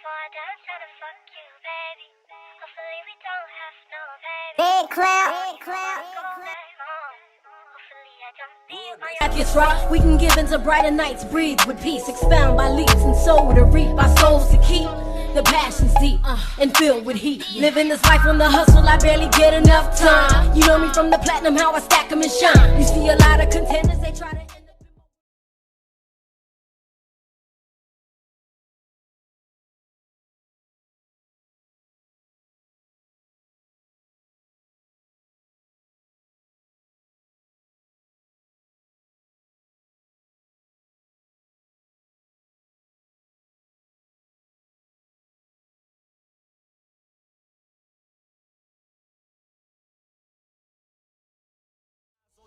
before I dance, tryna fuck you, baby. Hopefully we don't have no baby. Hopefully I don't be on your Gets right, we can give into brighter nights, breathe with peace, expound by leaps and soul to reap, our souls to keep. The passion's deep and filled with heat. Living this life on the hustle, I barely get enough time. You know me from the platinum, how I stack them and shine. You see a lot of contenders, they try to end up.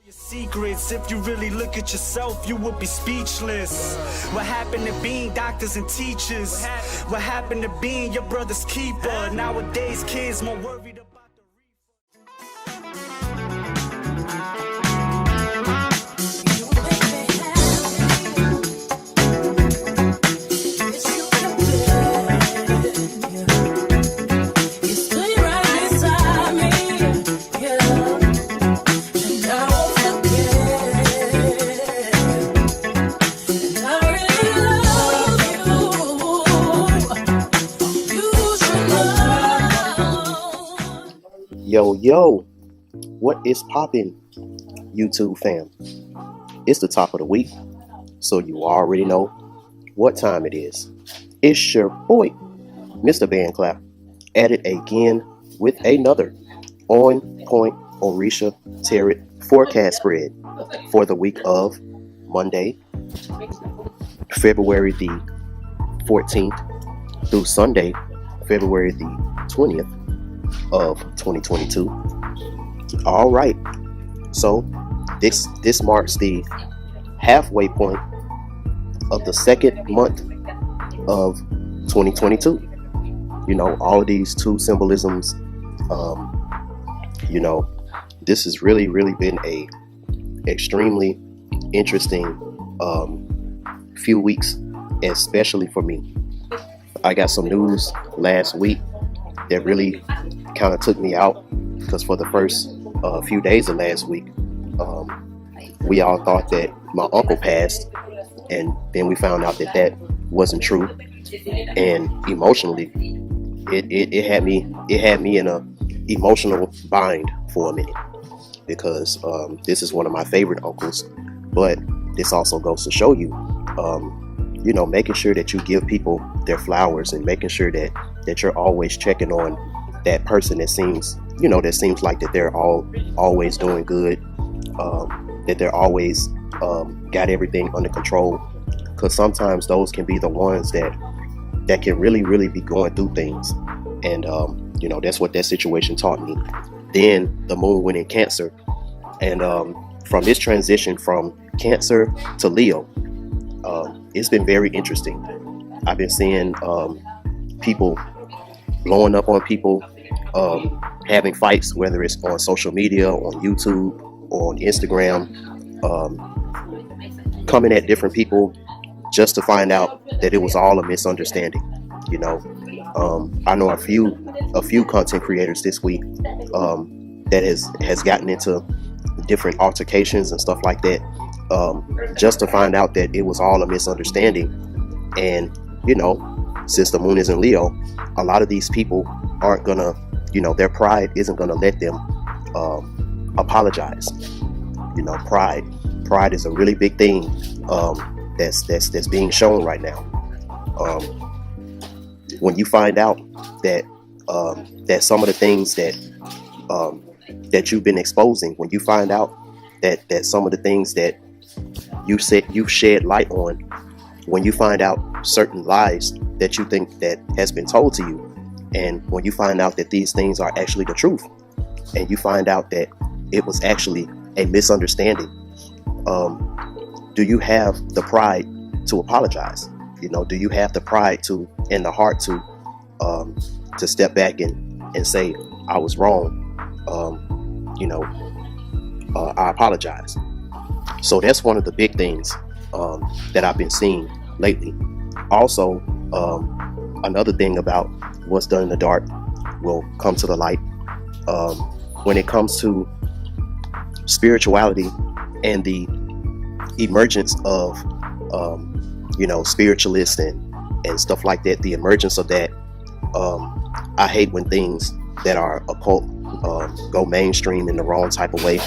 Your secrets, if you really look at yourself, you would be speechless. What happened to being doctors and teachers? What happened to being your brother's keeper? Nowadays kids more worried about Yo, what is poppin', YouTube fam? It's the top of the week, so you already know what time it is. It's your boy, Mr.BandClap, at it again with another on-point Orisha Tarot forecast spread for the week of Monday, February the 14th through Sunday, February the 20th. Of 2022. All right, so this marks the halfway point of the second month of 2022. You know, all of these two symbolisms, you know, this has really been a extremely interesting few weeks, especially for me. I got some news last week that really kind of took me out, because for the first few days of last week, we all thought that my uncle passed, and then we found out that that wasn't true. And emotionally, it had me in a emotional bind for a minute, because this is one of my favorite uncles. But this also goes to show you, you know, making sure that you give people their flowers, and making sure that you're always checking on that person that seems like that they're always doing good, that they're always got everything under control, because sometimes those can be the ones that can really be going through things. And you know, that's what that situation taught me. Then the moon went in Cancer, and from this transition from Cancer to Leo, it's been very interesting. I've been seeing people blowing up on people, having fights, whether it's on social media, on YouTube, or on Instagram, coming at different people just to find out that it was all a misunderstanding. You know, I know a few content creators this week that has gotten into different altercations and stuff like that, just to find out that it was all a misunderstanding. And you know, since the moon is in Leo, a lot of these people aren't gonna, you know, their pride isn't gonna let them apologize. You know, pride is a really big thing that's being shown right now. When you find out that that some of the things that you've been exposing, when you find out that some of the things that you've shed light on, when you find out certain lies that you think that has been told to you, and when you find out that these things are actually the truth, and you find out that it was actually a misunderstanding, do you have the pride to apologize? You know, do you have the pride to, and the heart to step back and say, I was wrong, you know, I apologize. So that's one of the big things that I've been seeing lately. Also, another thing about what's done in the dark will come to the light. When it comes to spirituality and the emergence of spiritualists and stuff like that, the emergence of that, I hate when things that are occult go mainstream in the wrong type of way,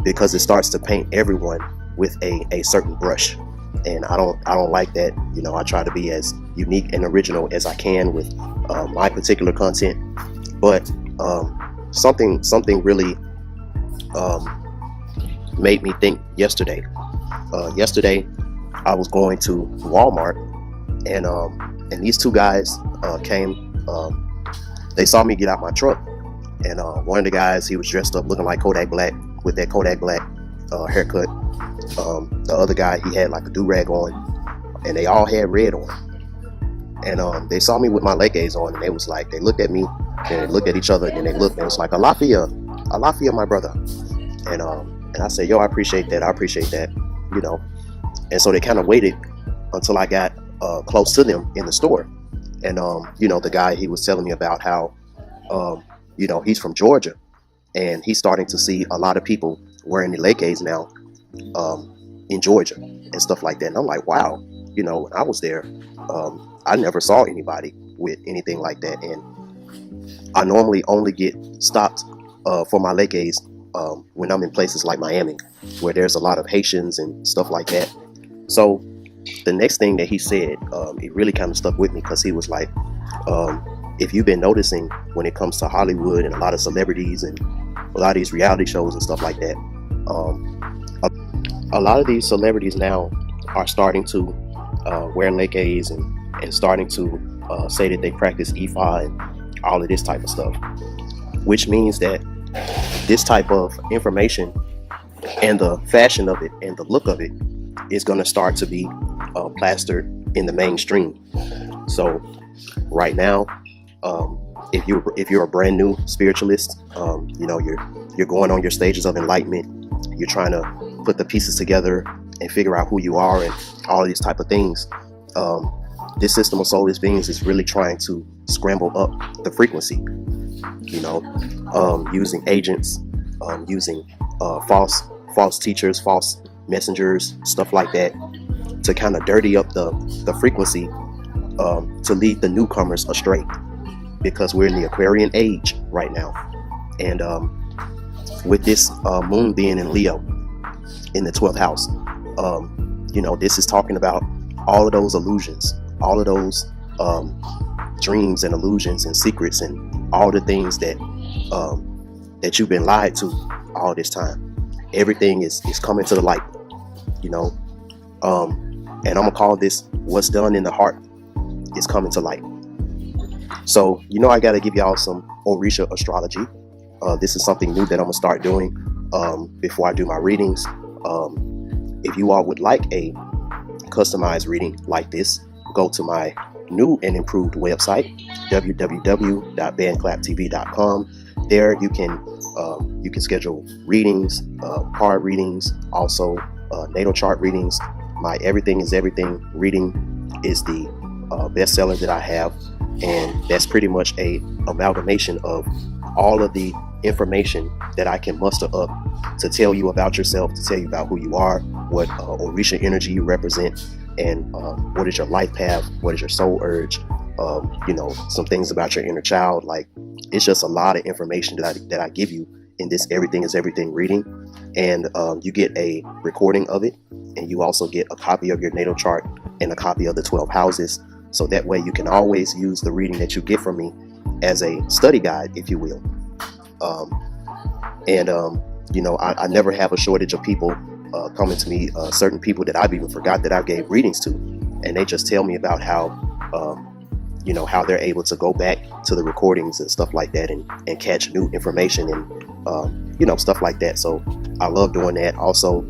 because it starts to paint everyone with a certain brush, and I don't like that. I try to be as unique and original as I can with my particular content, but something really made me think yesterday. Yesterday I was going to Walmart, and these two guys came. They saw me get out my truck, and one of the guys, he was dressed up looking like Kodak Black with that Kodak Black haircut. The other guy, he had like a do-rag on, and they all had red on. And they saw me with my leg gaze on, and they looked at me, and they looked at each other, and they looked, and it was like, Alafia, my brother. And I said, yo, I appreciate that. And so they kind of waited until I got close to them in the store. And the guy, he was telling me about how he's from Georgia, and he's starting to see a lot of people wearing the leg gaze now in Georgia and stuff like that. And I'm like, wow, when I was there, I never saw anybody with anything like that. And I normally only get stopped for my leg gaze when I'm in places like Miami, where there's a lot of Haitians and stuff like that. So the next thing that he said, it really kind of stuck with me, because he was like, if you've been noticing when it comes to Hollywood and a lot of celebrities and a lot of these reality shows and stuff like that, a lot of these celebrities now are starting to wear leg gaze and starting to say that they practice IFA and all of this type of stuff, which means that this type of information and the fashion of it and the look of it is going to start to be plastered in the mainstream. So right now, if you're a brand new spiritualist, you're going on your stages of enlightenment, you're trying to put the pieces together and figure out who you are and all of these type of things. This system of soulless beings is really trying to scramble up the frequency, using agents, using false teachers, false messengers, stuff like that, to kind of dirty up the frequency, to lead the newcomers astray, because we're in the Aquarian age right now. And with this moon being in Leo in the 12th house, this is talking about all of those illusions, all of those dreams and illusions and secrets and all the things that you've been lied to all this time. Everything is coming to the light, and I'm gonna call this what's done in the heart is coming to light. So I gotta give y'all some Orisha astrology. This is something new that I'm gonna start doing before I do my readings. If you all would like a customized reading like this, go to my new and improved website, www.bandclaptv.com. There you can schedule readings, card readings, also natal chart readings. My Everything is Everything reading is the bestseller that I have, and that's pretty much a amalgamation of all of the information that I can muster up to tell you about yourself, to tell you about who you are, what Orisha energy you represent, and what is your life path, what is your soul urge, some things about your inner child. Like, it's just a lot of information that I give you in this Everything is Everything reading. And you get a recording of it, and you also get a copy of your natal chart and a copy of the 12 houses. So that way you can always use the reading that you get from me as a study guide, if you will. I never have a shortage of people coming to me, certain people that I've even forgot that I gave readings to, and they just tell me about how how they're able to go back to the recordings and stuff like that, and catch new information and stuff like that. So I love doing that. Also,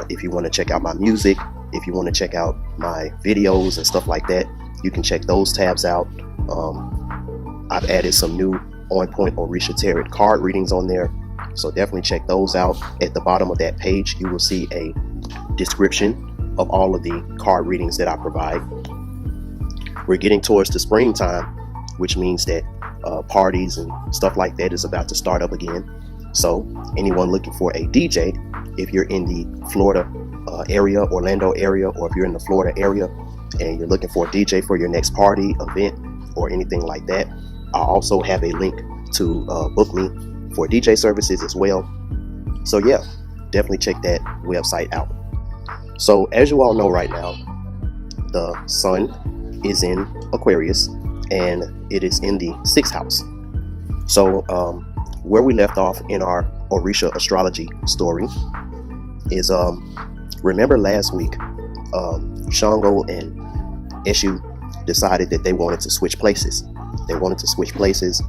if you want to check out my music, if you want to check out my videos and stuff like that, you can check those tabs out. I've added some new on point Orisha tarot card readings on there, so definitely check those out. At the bottom of that page, you will see a description of all of the card readings that I provide. we're getting towards the springtime, which means that parties and stuff like that is about to start up again. So anyone looking for a DJ, if you're in the Florida area, Orlando area, or if you're in the Florida area and you're looking for a DJ for your next party, event, or anything like that, I also have a link to book me for DJ services as well. So yeah, definitely check that website out. So as you all know right now, the sun is in Aquarius and it is in the 6th house. So where we left off in our Orisha astrology story is remember last week Shango and Eshu decided that they wanted to switch places. They wanted to switch places,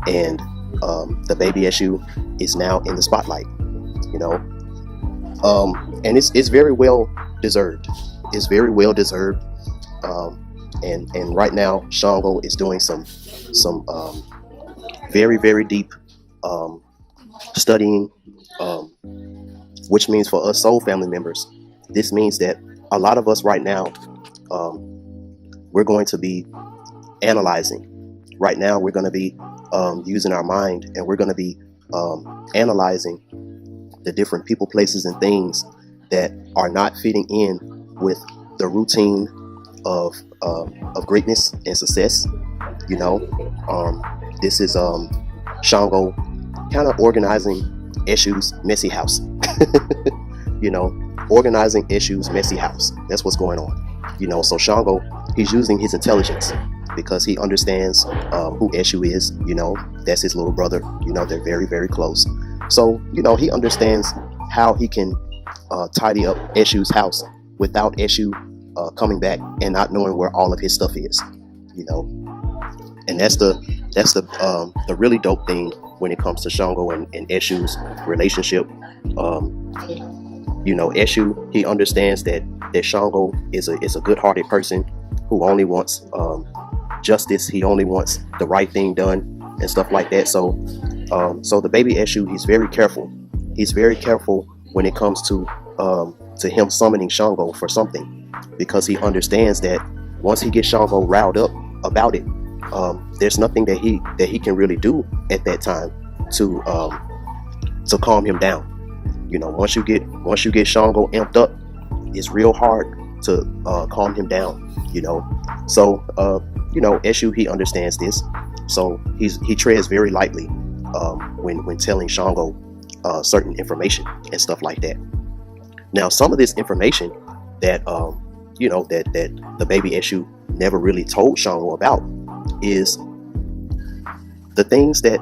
and the baby Eshu is now in the spotlight, you know, and it's very well deserved. It's very well deserved, and right now Shango is doing some very, very deep studying, which means for us soul family members, this means that a lot of us right now, we're going to be analyzing. Right now, we're going to be using our mind, and we're going to be analyzing the different people, places, and things that are not fitting in with the routine of greatness and success. You know, this is Shango kind of organizing Eshu's messy house. You know, organizing Eshu's messy house. That's what's going on. You know, so Shango, he's using his intelligence because he understands who Eshu is. You know, that's his little brother. You know, they're very, very close. So, you know, he understands how he can tidy up Eshu's house without Eshu coming back and not knowing where all of his stuff is. You know, and that's the really dope thing when it comes to Shango and Eshu's relationship. You know, Eshu, he understands that Shango is a good-hearted person who only wants justice. He only wants the right thing done and stuff like that. So the baby Eshu, he's very careful. He's very careful when it comes to him summoning Shango for something, because he understands that once he gets Shango riled up about it, there's nothing that he can really do at that time to calm him down. You know, once you get Shango amped up, it's real hard to calm him down. You know, so you know, Eshu, he understands this, so he treads very lightly when telling Shango certain information and stuff like that. Now, some of this information that you know that the baby Eshu never really told Shango about is the things that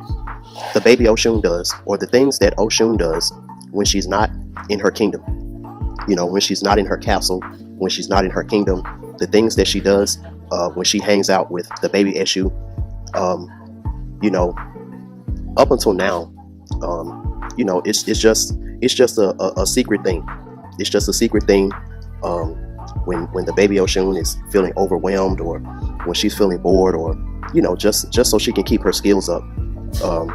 the baby Oshun does, or the things that Oshun does when she's not in her kingdom. You know, when she's not in her castle, when she's not in her kingdom, the things that she does when she hangs out with the baby Eshu. You know, up until now, you know, it's just a secret thing. It's just a secret thing. When the baby Oshun is feeling overwhelmed, or when she's feeling bored, or you know, just so she can keep her skills up,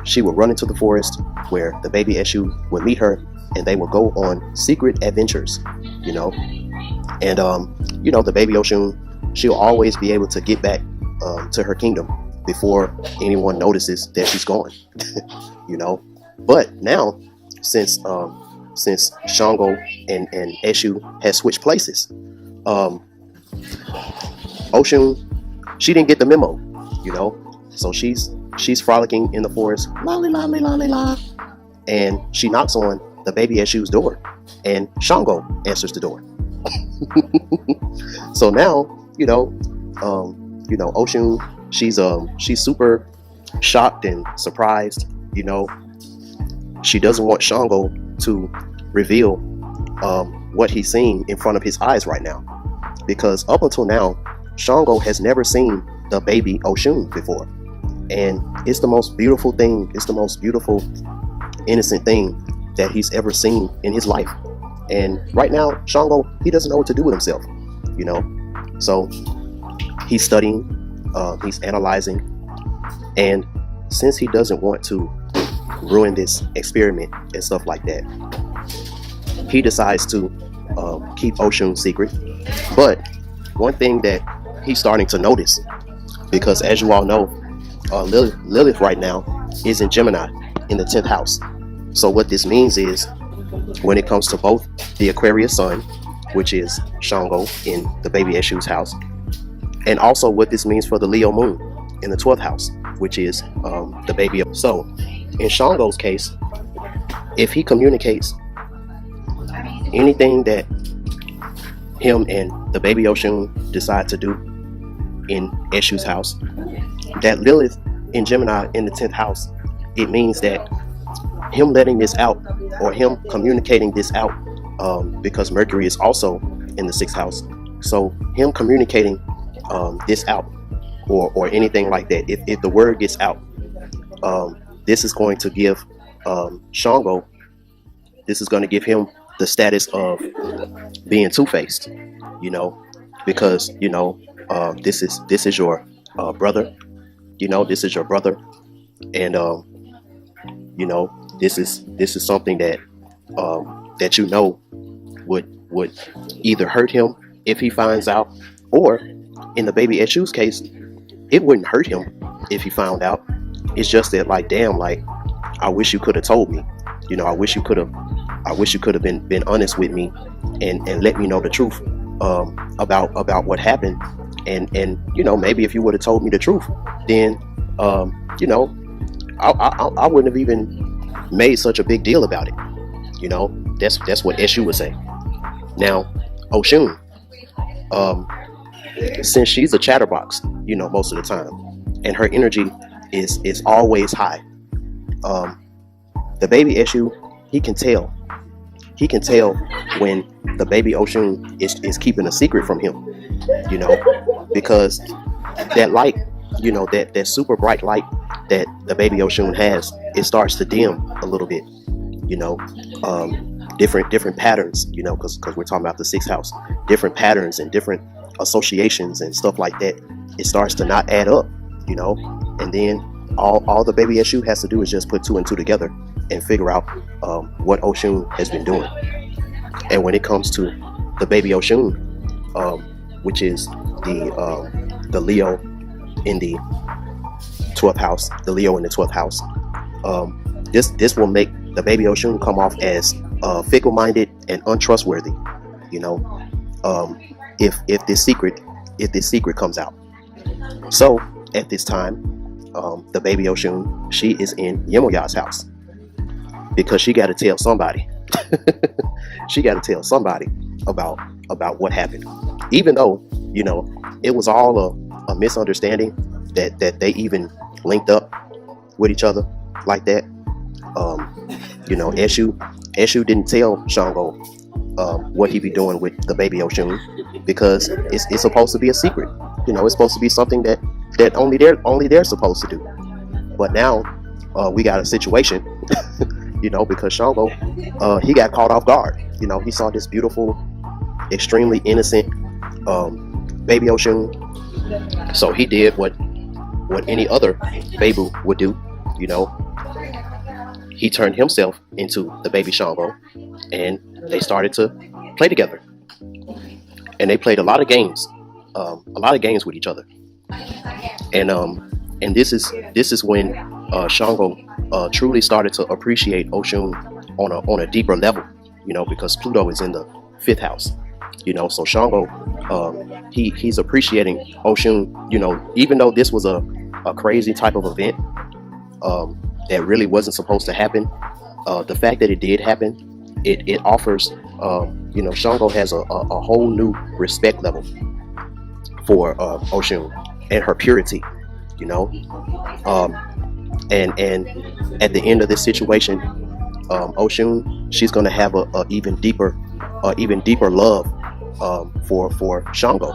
she would run into the forest where the baby Eshu would meet her, and they would go on secret adventures. You know, and you know, the baby Oshun, she'll always be able to get back to her kingdom before anyone notices that she's gone. You know, but now since Shango and Eshu has switched places, Oshun, she didn't get the memo, you know, so she's frolicking in the forest, lolly lolly lolly la, and she knocks on the baby Eshu's door, and Shango answers the door. So now, you know, Oshun, she's super shocked and surprised. You know, she doesn't want Shango to reveal what he's seeing in front of his eyes right now, because up until now, Shango has never seen the baby Oshun before, and it's the most beautiful thing. It's the most beautiful, innocent thing that he's ever seen in his life. And right now, Shango, he doesn't know what to do with himself, you know. So he's studying, he's analyzing, and since he doesn't want to ruin this experiment and stuff like that, he decides to keep Oshun secret. But one thing that he's starting to notice, because as you all know, Lilith right now is in Gemini in the 10th house. So what this means is, when it comes to both the Aquarius sun, which is Shango in the baby Eshu's house, and also what this means for the Leo moon in the 12th house, which is the baby. So in Shango's case, if he communicates anything that him and the baby Oshun decide to do in Eshu's house, that Lilith in Gemini in the 10th house, it means that him letting this out, or him communicating this out, because Mercury is also in the 6th house, so him communicating this out, or anything like that, if the word gets out, this is going to give Shango, this is going to give him the status of being two-faced, you know, because, you know, this is your brother, you know, this is your brother, and you know, this is something that that, you know, would either hurt him if he finds out, or in the baby Eshu's case, it wouldn't hurt him if he found out. It's just that, like, damn, like, I wish you could have told me, you know, I wish you could have been honest with me and let me know the truth about what happened, and you know, maybe if you would have told me the truth, then you know, I wouldn't have even made such a big deal about it. You know, that's what Eshu would say. Now, Oshun, since she's a chatterbox, you know, most of the time, and her energy is always high, the baby Eshu, he can tell when the baby Oshun is keeping a secret from him, you know, because that light, you know, that super bright light that the baby Oshun has, it starts to dim a little bit, you know, different patterns, you know, because we're talking about the 6th house, different patterns and different associations and stuff like that. It starts to not add up, you know, and then all the baby Eshu has to do is just put 2 and 2 together and figure out what Oshun has been doing. And when it comes to the baby Oshun, which is the Leo in the 12th house, this will make the baby Oshun come off as fickle-minded and untrustworthy, you know, if this secret comes out. So at this time, the baby Oshun, she is in Yemoya's house, because she got to tell somebody. She got to tell somebody about what happened, even though, you know, it was all a misunderstanding that they even linked up with each other like that. You know, Eshu didn't tell Shango what he be doing with the baby Oshun, because it's supposed to be a secret. You know, it's supposed to be something that only they're supposed to do. But now we got a situation, you know, because Shango, he got caught off guard. You know, he saw this beautiful, extremely innocent baby Oshun. So he did what any other baby would do, you know. He turned himself into the baby Shango, and they started to play together. And they played a lot of games with each other. And this is when Shango truly started to appreciate Oshun on a deeper level, you know, because Pluto is in the 5th house, you know. So Shango, he's appreciating Oshun, you know, even though this was a crazy type of event that really wasn't supposed to happen. The fact that it did happen, it offers, you know, Shango has a whole new respect level for Oshun and her purity, you know. And at the end of this situation, Oshun, she's going to have a even deeper love for Shango,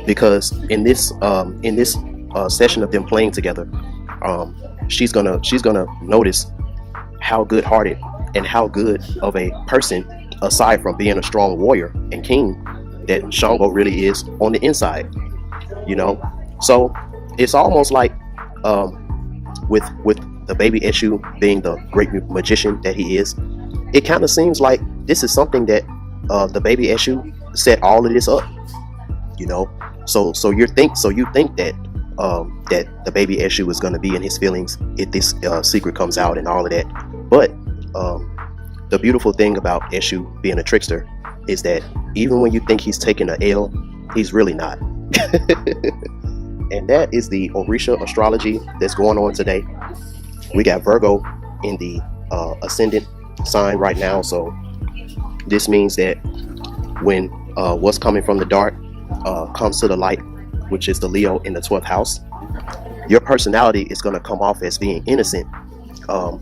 because in this session of them playing together, she's gonna notice how good-hearted and how good of a person, aside from being a strong warrior and king, that Shango really is on the inside, you know. So it's almost like with the baby Eshu being the great magician that he is, it kind of seems like this is something that the baby Eshu set all of this up, you know. So you think that that the baby Eshu is going to be in his feelings if this secret comes out and all of that. But the beautiful thing about Eshu being a trickster is that even when you think he's taking an L, he's really not. And that is the Orisha astrology that's going on today. We got Virgo in the ascendant sign right now, so this means that when what's coming from the dark comes to the light, which is the Leo in the 12th house, your personality is going to come off as being innocent.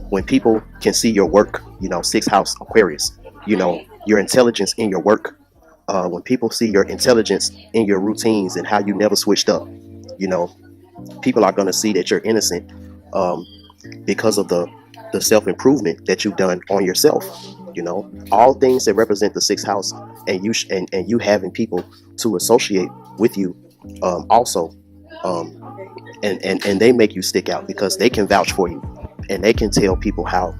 When people can see your work, 6th house Aquarius, your intelligence in your work. When people see your intelligence in your routines and how you never switched up, people are going to see that you're innocent because of the self-improvement that you've done on yourself. All things that represent the 6th house, and you having people to associate with you also, and they make you stick out because they can vouch for you and they can tell people how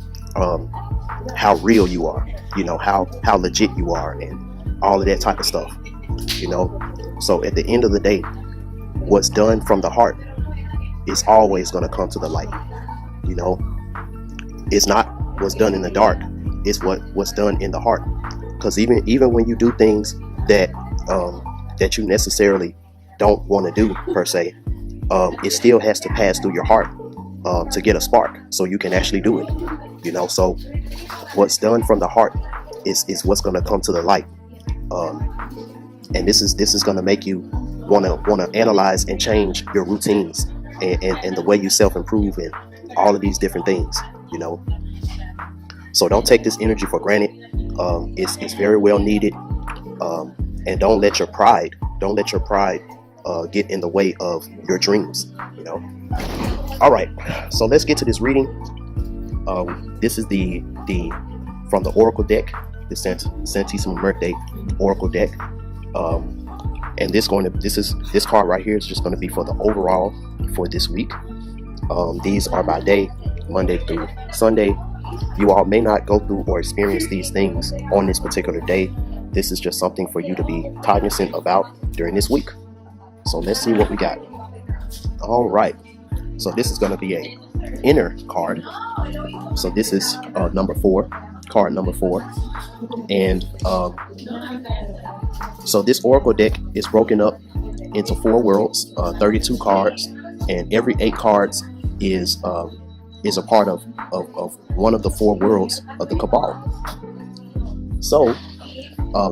real you are, how legit you are, and all of that type of stuff. So at the end of the day, what's done from the heart is always going to come to the light. It's not what's done in the dark, it's what's done in the heart. Because even when you do things that you necessarily don't want to do per se, it still has to pass through your heart to get a spark so you can actually do it. So what's done from the heart is what's going to come to the light. And this is going to make you want to analyze and change your routines and the way you self-improve and all of these different things. So don't take this energy for granted. It's very well needed. And don't let your pride get in the way of your dreams. All right, so let's get to this reading. This is the from the Oracle deck, the Santissima Muerte Oracle deck. And this card right here is just going to be for the overall for this week. These are by day, Monday through Sunday. You all may not go through or experience these things on this particular day. This is just something for you to be cognizant about during this week. So let's see what we got. All right. So this is going to be a inner card. So this is number 4, card number 4. And so this Oracle deck is broken up into 4 worlds, 32 cards, and every 8 cards is a part of one of the 4 worlds of the Cabal. So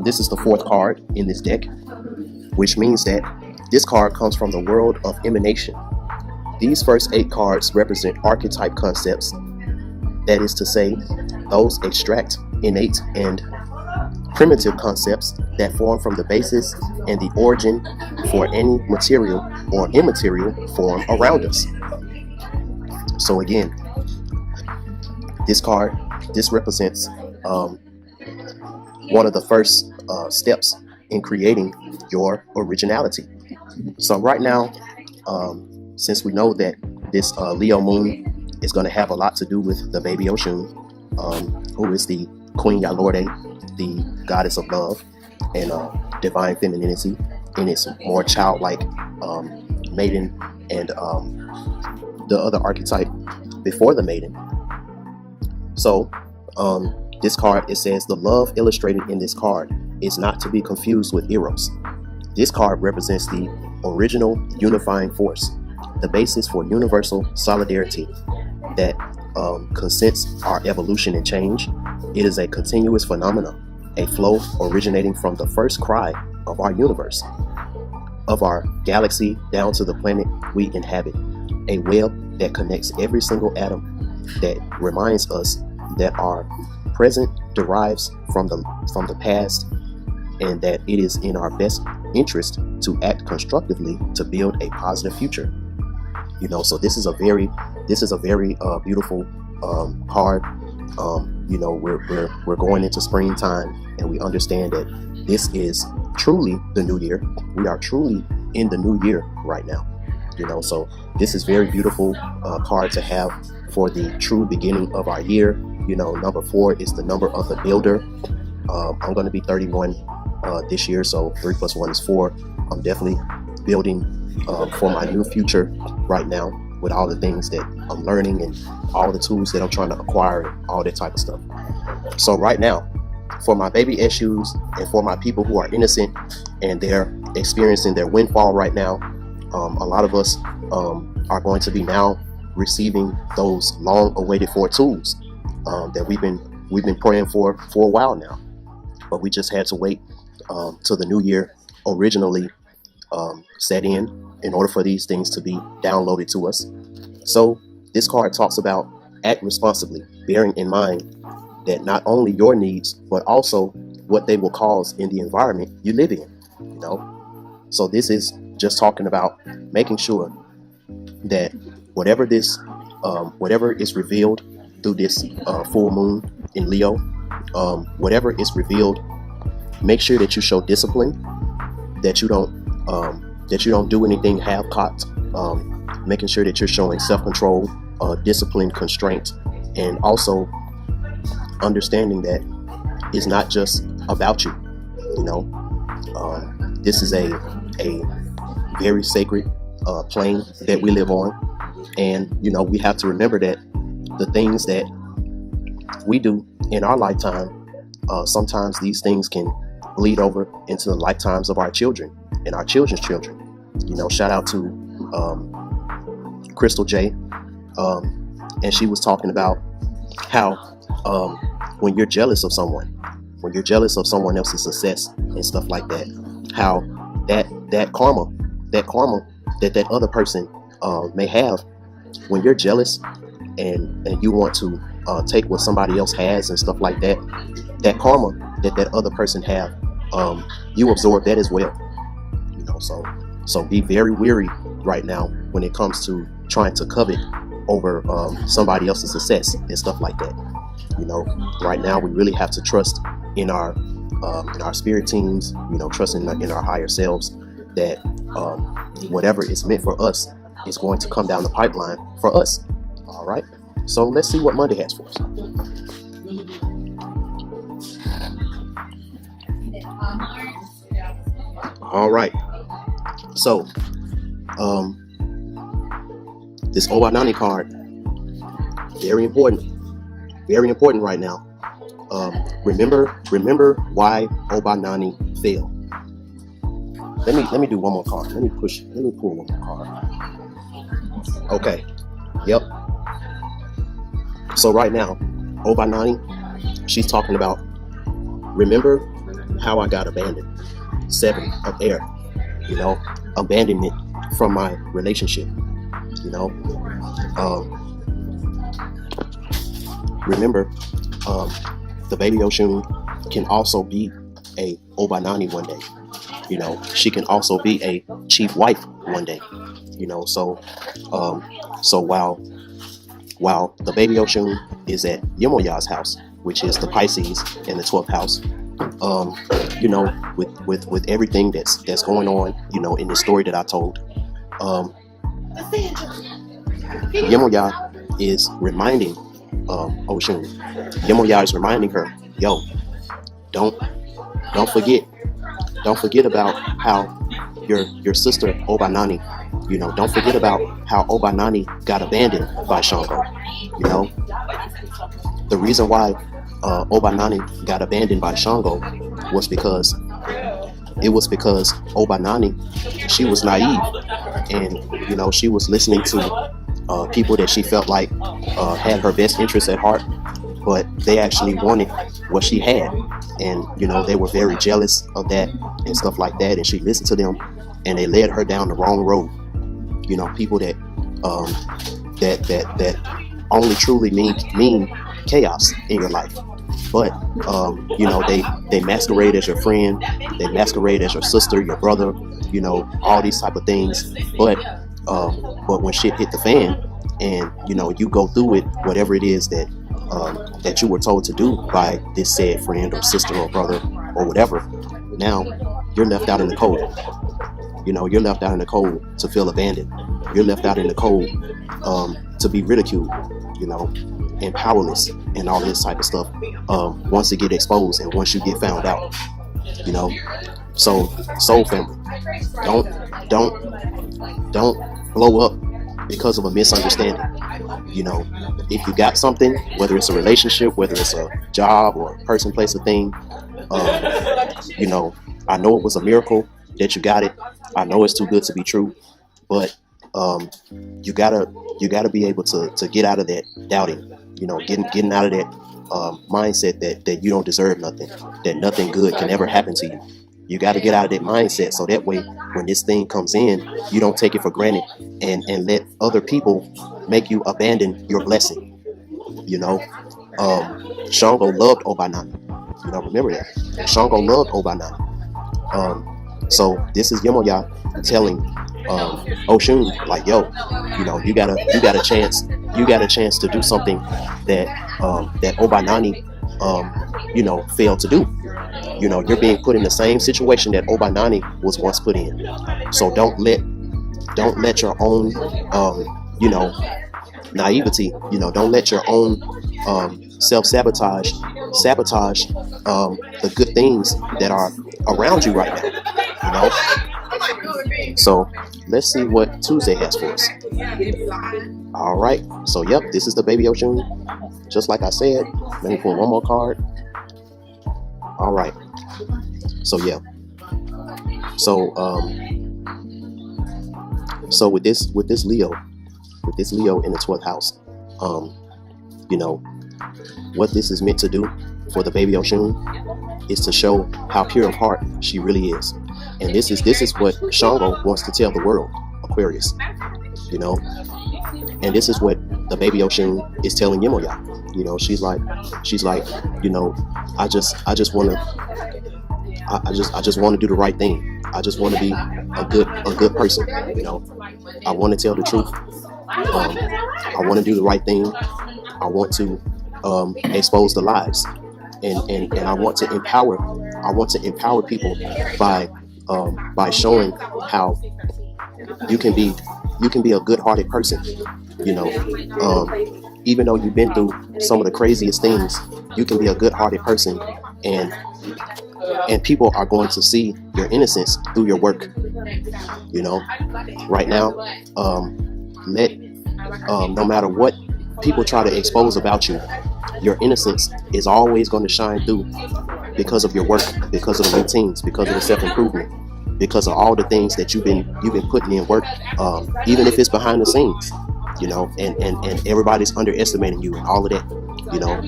this is the 4th card in this deck, which means that this card comes from the world of emanation. These first 8 cards represent archetype concepts, that is to say, those extract, innate, and primitive concepts that form from the basis and the origin for any material or immaterial form around us. So again, this represents one of the first steps in creating your originality. So right now, since we know that this Leo moon is going to have a lot to do with the baby Oshun, who is the Queen Yalorde, the goddess of love and divine femininity in its more childlike maiden and the other archetype before the maiden. So this card, it says the love illustrated in this card is not to be confused with Eros. This card represents the original unifying force, the basis for universal solidarity that consents our evolution and change. It is a continuous phenomenon, a flow originating from the first cry of our universe, of our galaxy down to the planet we inhabit, a web that connects every single atom, that reminds us that our present derives from the past, and that it is in our best interest to act constructively to build a positive future. So this is a very beautiful card. We're going into springtime, and we understand that this is truly the new year. We are truly in the new year right now. So this is very beautiful card to have for the true beginning of our year. Number 4 is the number of the builder. I'm going to be 31 this year, so 3 plus 1 is 4. I'm definitely building for my new future right now, with all the things that I'm learning and all the tools that I'm trying to acquire and all that type of stuff. So right now, for my baby issues and for my people who are innocent and they're experiencing their windfall right now, a lot of us are going to be now receiving those long-awaited for tools that we've been praying for a while now, but we just had to wait till the new year originally set in order for these things to be downloaded to us. So this card talks about act responsibly, bearing in mind that not only your needs, but also what they will cause in the environment you live in, you know. So this is just talking about making sure that whatever is revealed through this full moon in Leo, whatever is revealed, make sure that you show discipline, that you don't do anything half-cocked, making sure that you're showing self-control, discipline, constraint, and also understanding that it's not just about you. You know, this is a very sacred plane that we live on, and you know, we have to remember that the things that we do in our lifetime, sometimes these things can bleed over into the lifetimes of our children and our children's children. You know, shout out to Crystal J, and she was talking about how when you're jealous of someone, when you're jealous of someone else's success and stuff like that, how that karma that other person may have, when you're jealous and you want to take what somebody else has and stuff like that, that karma that other person have, you absorb that as well. You know, so be very weary right now when it comes to trying to covet over somebody else's success and stuff like that. You know, right now we really have to trust in our spirit teams, you know, trust in our higher selves, that whatever is meant for us is going to come down the pipeline for us. All right, so let's see what Monday has for us. All right, so this Obanani card, very important right now. Remember why Obanani failed. Let me do one more card. Let me pull one more card. Okay. Yep. So right now, Obanani, she's talking about, remember how I got abandoned. 7 of air. You know, abandonment from my relationship. You know, remember, the baby Oshun can also be a Obanani one day. You know, she can also be a chief wife one day. You know, so while the baby Oshun is at Yemoya's house, which is the Pisces in the 12th house, you know, with everything that's going on, you know, in the story that I told, Yemoya is reminding Oshun. Yemoya is reminding her, yo, don't forget about how your sister Obanani, you know, don't forget about how Obanani got abandoned by Shango. You know, the reason why Obanani got abandoned by Shango was because Obanani, she was naive, and you know, she was listening to people that she felt like had her best interests at heart, but they actually wanted what she had, and you know, they were very jealous of that and stuff like that, and she listened to them, and they led her down the wrong road. You know, people that only truly mean chaos in your life, but you know, they masquerade as your friend, they masquerade as your sister, your brother, you know, all these type of things, but when shit hit the fan, and you know, you go through it, whatever it is that you were told to do by this said friend or sister or brother or whatever, now you're left out in the cold. You know, you're left out in the cold to feel abandoned. You're left out in the cold to be ridiculed, you know, and powerless and all this type of stuff once it get exposed and once you get found out, you know. So soul family, don't blow up because of a misunderstanding. You know, if you got something, whether it's a relationship, whether it's a job or a person, place, or thing, you know, I know it was a miracle that you got it. I know it's too good to be true, but you gotta be able to get out of that doubting. You know, getting out of that mindset that you don't deserve nothing, that nothing good can ever happen to you. You got to get out of that mindset, so that way when this thing comes in, you don't take it for granted and let other people make you abandon your blessing. You know, Shango loved Obanani. You know, remember that. Shango loved Obanani. So this is Yemoya telling Oshun, like, yo, you know, you got a chance to do something that that Obanani you know, failed to do. You know, you're being put in the same situation that Obanani was once put in. So don't let your own you know, naivety, you know, don't let your own sabotage the good things that are around you right now. You know. So let's see what Tuesday has for us. All right. So yep, this is the Baby Oshun. Just like I said, let me pull one more card. All right. So yeah. So so with this Leo in the 12th house, you know, what this is meant to do for the Baby Oshun is to show how pure of heart she really is. And this is what Shango wants to tell the world, Aquarius. You know, and this is what the Baby Oshun is telling Yemoya. You know, she's like, you know, I just want to do the right thing. I just want to be a good person. You know, I want to tell the truth. I want to do the right thing. I want to expose the lies, and I want to empower people by showing how you can be a good-hearted person. You know, even though you've been through some of the craziest things, you can be a good-hearted person, and people are going to see your innocence through your work. You know, right now, no matter what people try to expose about you, your innocence is always going to shine through because of your work, because of the routines, because of the self-improvement, because of all the things that you've been putting in work, even if it's behind the scenes. You know, and everybody's underestimating you and all of that. You know,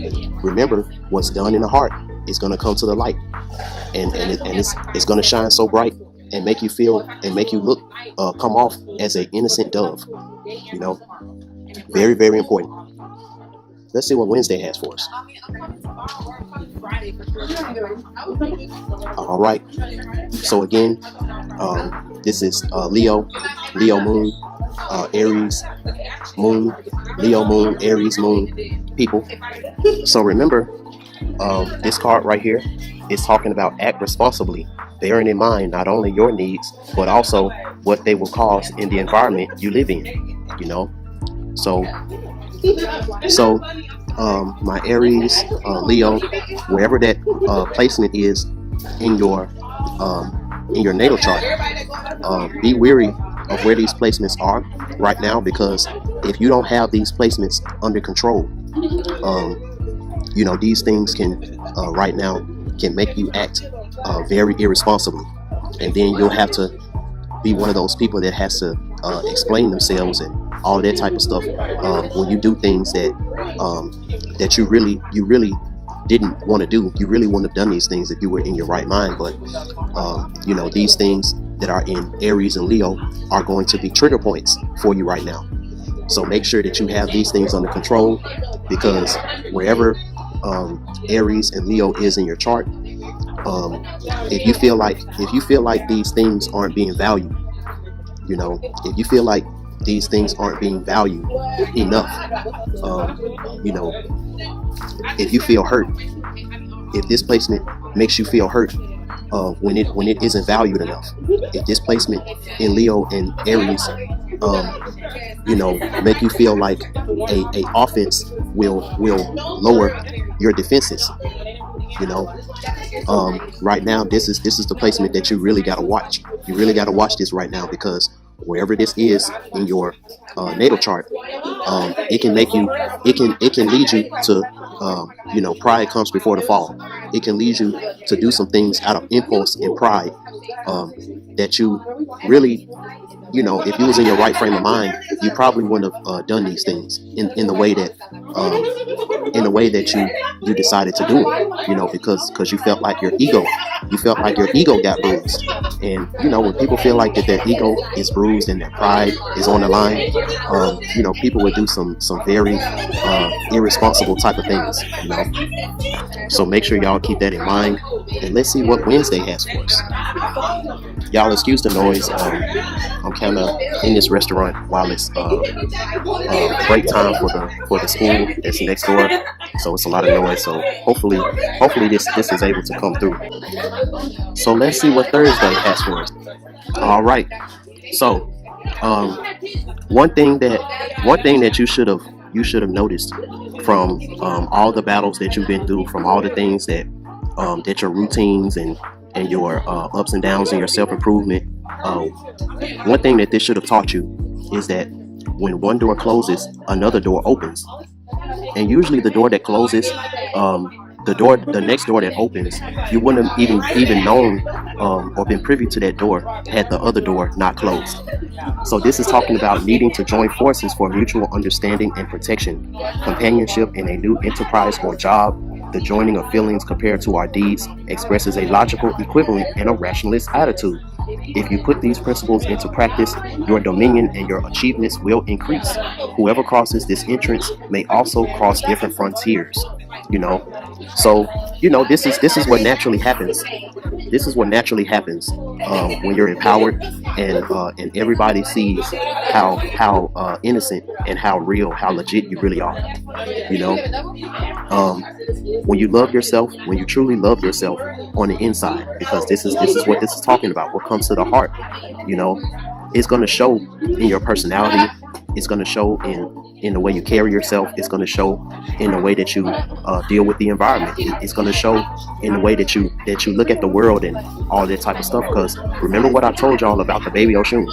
remember, what's done in the heart is going to come to the light, and it's going to shine so bright and make you feel and make you look come off as an innocent dove. You know, very, very important. Let's see what Wednesday has for us. All right. So again, this is Leo Moon, Aries Moon, Leo Moon, Aries Moon people. So remember, this card right here is talking about act responsibly, bearing in mind not only your needs, but also what they will cause in the environment you live in. You know, so my Aries, Leo, wherever that placement is in your natal chart, be wary of where these placements are right now, because if you don't have these placements under control, you know, these things can right now can make you act very irresponsibly, and then you'll have to be one of those people that has to explain themselves and all that type of stuff when you do things that you really didn't want to do. You really wouldn't have done these things if you were in your right mind, but you know, these things that are in Aries and Leo are going to be trigger points for you right now. So make sure that you have these things under control, because wherever Aries and Leo is in your chart, if you feel like these things aren't being valued, you know, if you feel like these things aren't being valued enough, you know, if you feel hurt, if this placement makes you feel hurt when it isn't valued enough, if this placement in Leo and Aries you know, make you feel like a offense will lower your defenses, You know, right now, this is the placement that you really got to watch. You really got to watch this right now, because wherever this is in your natal chart, it can make you, it can lead you to, you know, pride comes before the fall. It can lead you to do some things out of impulse and pride, that you really, you know, if you was in your right frame of mind, you probably wouldn't have done these things in the way that, you decided to do it, you know, because you felt like your ego got bruised. And you know, when people feel like that their ego is bruised and their pride is on the line, you know, people would do some very irresponsible type of things, you know. So make sure y'all keep that in mind, and let's see what Wednesday has for us. Y'all excuse the noise. I'm kind of in this restaurant while it's break time for the school that's next door, so it's a lot of noise. So hopefully this is able to come through. So let's see what Thursday has for us. All right. So one thing that you should have noticed from all the battles that you've been through, from all the things that your routines and your ups and downs and your self-improvement, one thing that this should have taught you is that when one door closes, another door opens. And usually the door that closes, the next door that opens, you wouldn't have even known or been privy to that door had the other door not closed. So this is talking about needing to join forces for mutual understanding and protection, companionship in a new enterprise or job. The joining of feelings compared to our deeds expresses a logical equivalent and a rationalist attitude. If you put these principles into practice, your dominion and your achievements will increase. Whoever crosses this entrance may also cross different frontiers. You know, so you know, this is what naturally happens. This is what naturally happens when you're empowered and everybody sees how innocent and how real, how legit you really are. You know, when you love yourself, when you truly love yourself on the inside, because this is what this is talking about. What comes to the heart, you know, it's going to show in your personality. It's going to show in the way you carry yourself. It's going to show in the way that you deal with the environment. It's going to show in the way that you look at the world and all that type of stuff. Because remember what I told y'all about the baby Oshun.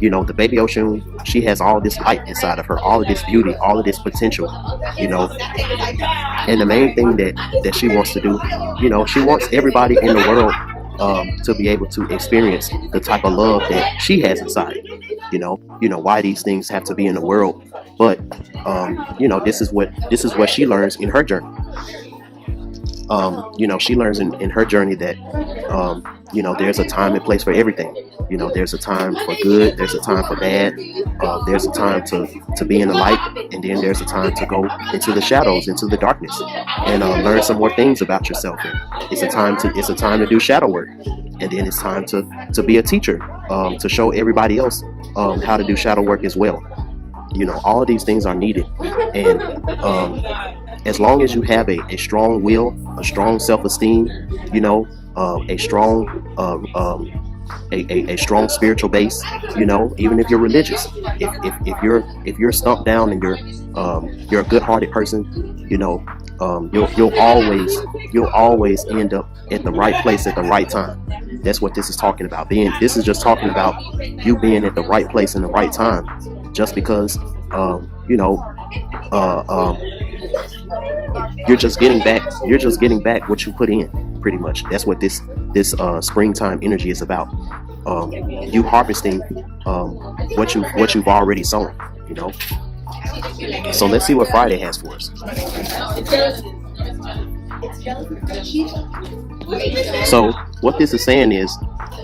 You know, the baby Oshun, she has all this light inside of her, all of this beauty, all of this potential, you know. And the main thing that she wants to do, you know, she wants everybody in the world to be able to experience the type of love that she has inside. You know why these things have to be in the world, but you know, this is what she learns in her journey. You know, she learns in her journey that you know, there's a time and place for everything. You know, there's a time for good, there's a time for bad, there's a time to be in the light, and then there's a time to go into the shadows, into the darkness, and learn some more things about yourself. And it's a time to do shadow work, and then it's time to be a teacher, to show everybody else how to do shadow work as well. You know, all of these things are needed, and as long as you have a strong will, a strong self-esteem, you know, a strong strong spiritual base, you know, even if you're religious, if you're stumped down and you're a good-hearted person, you know, you'll always end up at the right place at the right time. That's what this is talking about. This is just talking about you being at the right place in the right time. Just because you know, you're just getting back what you put in, pretty much. That's what this springtime energy is about. You harvesting what you've already sown, you know. So let's see what Friday has for us. So what this is saying is,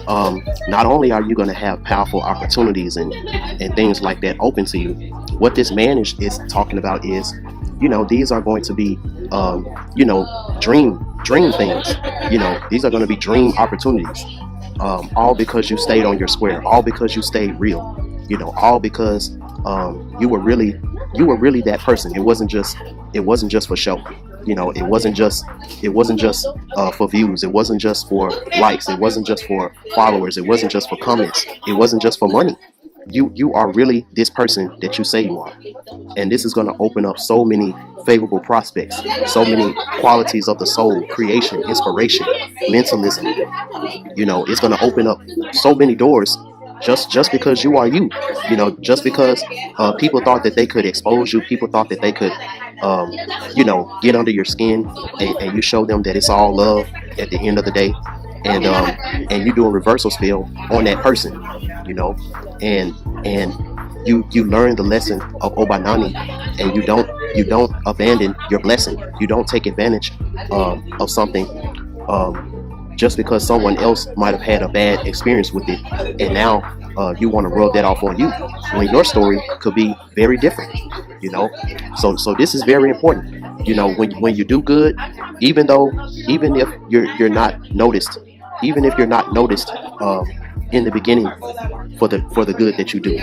not only are you going to have powerful opportunities and things like that open to you, what this man is talking about is, you know, these are going to be, you know, dream things. You know, these are going to be dream opportunities. All because you stayed on your square, all because you stayed real, you know, all because you were really that person. It wasn't just for show. You know, it wasn't just for views. It wasn't just for likes. It wasn't just for followers. It wasn't just for comments. It wasn't just for money. you are really this person that you say you are. And this is going to open up so many favorable prospects, so many qualities of the soul, creation, inspiration, mentalism. You know, it's going to open up so many doors just because you are you. You know, just because people thought that they could expose you, people thought that they could you know, get under your skin, and you show them that it's all love at the end of the day. And you do a reversal spill on that person, you know, and you learn the lesson of Obanani, and you don't abandon your blessing. You don't take advantage of something just because someone else might have had a bad experience with it, and now you want to rub that off on you, when your story could be very different, you know. So this is very important, you know, when you do good, even if you're not noticed, even if you're not noticed in the beginning for the good that you do,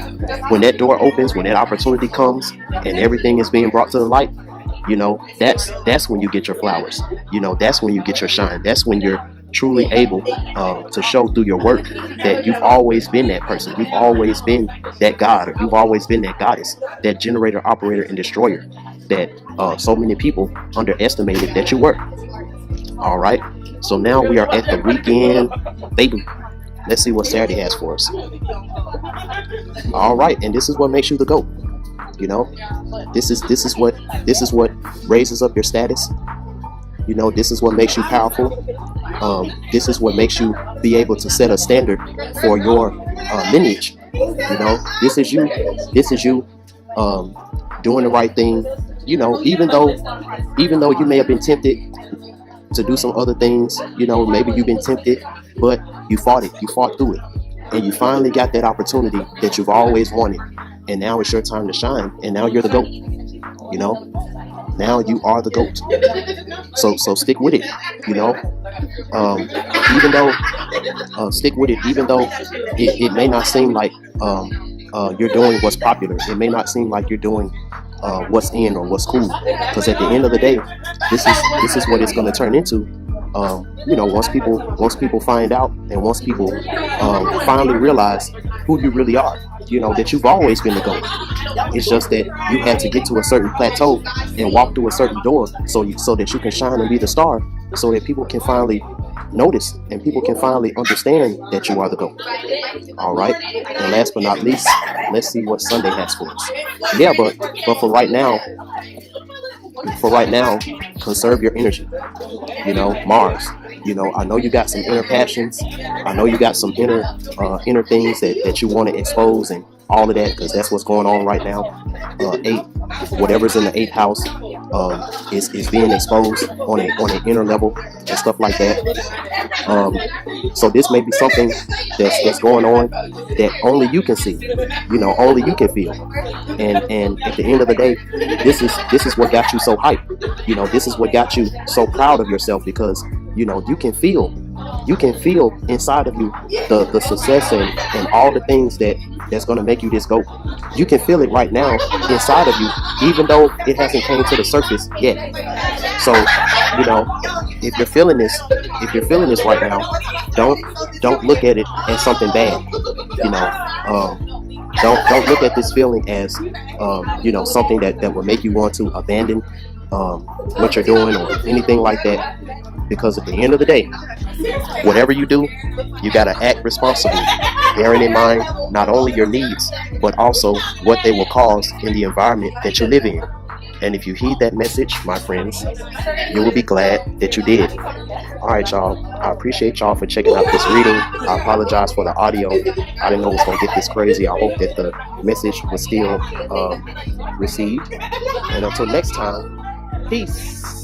when that door opens, when that opportunity comes and everything is being brought to the light, you know, that's when you get your flowers. You know, that's when you get your shine. That's when you're truly able to show through your work that you've always been that person. You've always been that God, or you've always been that goddess, that generator, operator, and destroyer that so many people underestimated that you were. All right. So now we are at the weekend, baby. Let's see what Saturday has for us. All right, and this is what makes you the GOAT. You know, this is what raises up your status. You know, this is what makes you powerful. This is what makes you be able to set a standard for your lineage. You know, this is you doing the right thing. You know, even though you may have been tempted to do some other things, you know, maybe you've been tempted, but you fought through it, and you finally got that opportunity that you've always wanted, and now it's your time to shine, and now you're the GOAT. You know, now you are the GOAT. So stick with it, you know. Stick with it, even though it may not seem like you're doing what's popular. It may not seem like you're doing what's in or what's cool, because at the end of the day, this is what it's going to turn into. You know, once people find out, and once people finally realize who you really are, you know, that you've always been the GOAT. It's just that you had to get to a certain plateau and walk through a certain door so that you can shine and be the star, so that people can finally notice and people can finally understand that you are the GOAT. All right. And last but not least, let's see what Sunday has for us. Yeah, but for right now, conserve your energy. You know, Mars. You know, I know you got some inner passions. I know you got some inner things that you want to expose and all of that, because that's what's going on right now. Whatever's in the 8th house is being exposed on an inner level and stuff like that. So this may be something that's going on that only you can see. You know, only you can feel. And at the end of the day, this is what got you so hyped. You know, this is what got you so proud of yourself, because you know you can feel inside of you the success and all the things that's going to make you this GOAT. You can feel it right now inside of you, even though it hasn't came to the surface yet. So, you know, if you're feeling this right now, don't look at it as something bad. You know, don't look at this feeling as you know, something that will make you want to abandon what you're doing or anything like that. Because at the end of the day, whatever you do, you got to act responsibly, bearing in mind not only your needs, but also what they will cause in the environment that you live in. And if you heed that message, my friends, you will be glad that you did. All right, y'all. I appreciate y'all for checking out this reading. I apologize for the audio. I didn't know it was going to get this crazy. I hope that the message was still received. And until next time, peace.